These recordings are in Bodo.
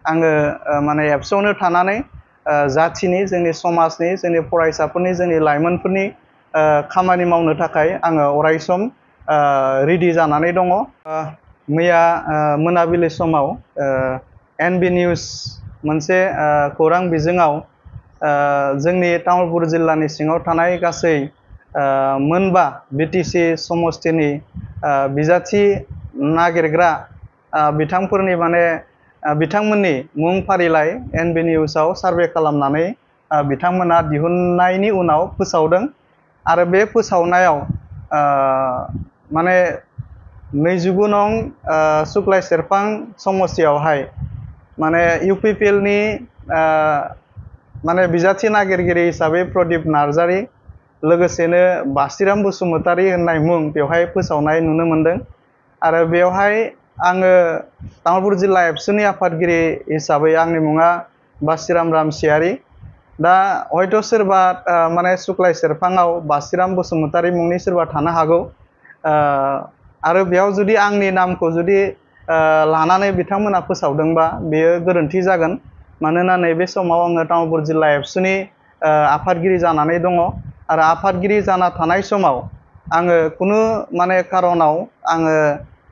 आङो माने एबसुआवनो थानानै जाथिनि जोंनि समाजनि जोंनि फरायसाफोरनि जोंनि लाइमोनफोरनि खामानि मावनो थाखाय आङो अरायसम रेडि जानानै दङ। मैया मोनाबिलि समाव एनबि निउस मोनसे खौरां बिजोङाव जोंनि तामुलपुर जिल्लानि सिङाव थानाय गासै मोनबा बिटिसि समस्तिनि बिजाथि नागिरग्रा बिथांफोरनि माने बिथांमोननि मुं फारिलाइ एनबि निउसाव सार्भे खालामनानै बिथांमोना दिहुननायनि उनाव फोसावदों आरो बे फोसावनायाव माने 29 नं सुक्लाय सेरफां समस्तियावहाय माने इउपिपिएल नि माने बिजाथि नागिरगिरि हिसाबै प्रदीप नार्जारी लोगोसेनो बासिराम बसुमतारी होननाय मुं बेवहाय फोसावनाय नुनो मोनदों आरो बेवहाय आङो तामुलपुर जिल्ला एबसुनि आफादगिरि हिसाबै आंनि मुङा बासिराम रामसियारि। दा हयथ' सोरबा माने सुक्लाय सेरफाङाव बासिराम बसुमतारी मुंनि सोरबा थानो हागौ आरो बेयाव जुदि आंनि नामखौ जुदि लानानै बिथांमोना फोसावदोंबा बेयो गोरोन्थि जागोन। मानोना नैबे समाव आङो तामुलपुर जिल्ला एबसुनि आफादगिरि जानानै दङ आरो आफादगिरि जाना थानाय समाव आङो खुनु माने खारनाव आङो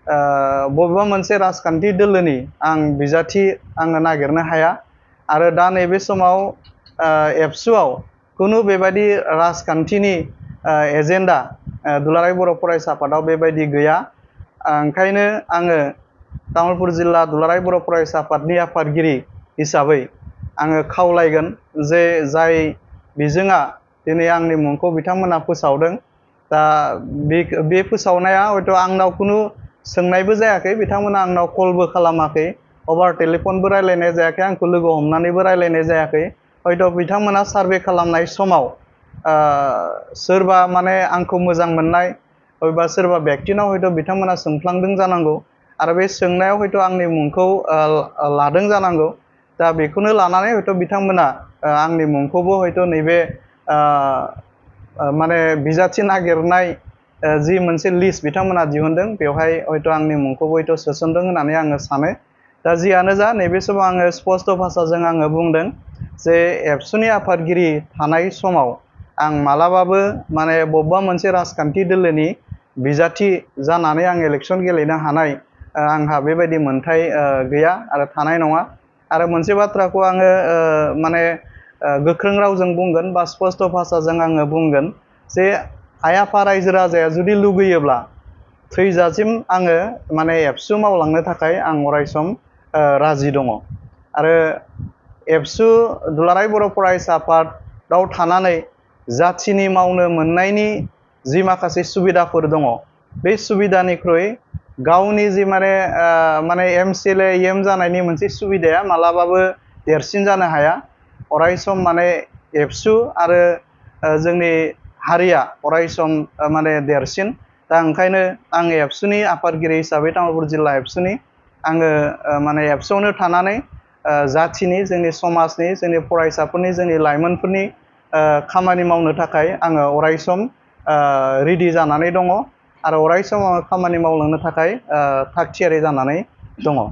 बबेबा मोनसे राजखान्थि दोलोनि आं बिजाथि आङो नागिरनो हाया आरो दा नैबे समाव एबसुआव खुनु बेबायदि राजखान्थिनि एजेन्डा दुलाराय बर' फरायसा आफादाव बेबायदि गैया। ओंखायनो आङो तामुलपुर जिल्ला दुलाराय बर' फरायसा आफादनि आफादगिरि हिसाबै आङो खावलायगोन जे जाय बिजोङा दिनै आंनि मुंखौ बिथांमोना फोसावदों दा बे फोसावनाया हयथ' आंनाव खुनु सोंनायबो जायाखै, बिथांमोना आंनाव कलबो खालामाखै, अभार टेलिफनबो रायलायनाय जायाखै, आंखौ लोगो हमनानैबो रायलायनाय जायाखै। हयथ' बिथांमोना सार्भे खालामनाय समाव सोरबा माने आंखौ मोजां मोननाय बबेबा सोरबा बेक्तिनाव हयथ' बिथांमोना सोंफ्लांदों जानांगौ आरो बे सोंनायाव हयथ' आंनि मुंखौ लादों जानांगौ। दा बेखौनो लानानै हयथ' बिथांमोना आंनि मुंखौबो हयथ' नैबे माने बिजाथि नागिरनाय जि मोनसे लिस्ट बिथांमोना दिहुनदों बेवहाय हयथ' आंनि मुंखौबो हयथ' सोसनदों होननानै आङो सानो। दा जियानो जा नैबे समाव आङो स्पष्ट भाषाजों आङो बुंदों जे एबसुनि आफादगिरि थानाय समाव आं मालाबाबो माने बबेबा मोनसे राजखान्थि दोलोनि बिजाथि जानानै आं इलेक्सन गेलेनो हानाय आंहा बेबायदि मोन्थाय गैया आरो थानाय नङा। आरो मोनसे बाथ्राखौ आङो माने गोख्रों रावजों बुंगोन बा स्पष्ट भाषाजों आङो बुंगोन जे आइ आफा रायजो राजाया जुदि लुगैयोब्ला थैजासिम आङो माने एबसु मावलांनो थाखाय आं अरायसम राजि दङ आरो एबसु दुलाराय बर' फरायसा आफादाव थानानै जाथिनि मावनो मोननायनि जि माखासे सुबिदाफोर दङ बे सुबिदानिख्रुइ गावनि जि माने एमसिएलए एम जानायनि मोनसे सुबिदाया मालाबाबो देरसिन जानो हाया। अरायसम माने एबसु आरो जोंनि हारिया अरायसम माने देरसिन। दा ओंखायनो आं एबसुनि आफादगिरि हिसाबै तामुलपुर जिल्ला एबसुनि आङो माने एबसुआवनो थानानै जाथिनि जोंनि समाजनि जोंनि फरायसाफोरनि जोंनि लाइमोनफोरनि खामानि मावनो थाखाय आङो अरायसम रेडि जानानै दङ आरो अरायसम आङो खामानि मावलांनो थाखाय थाग थियारि जानानै दङ।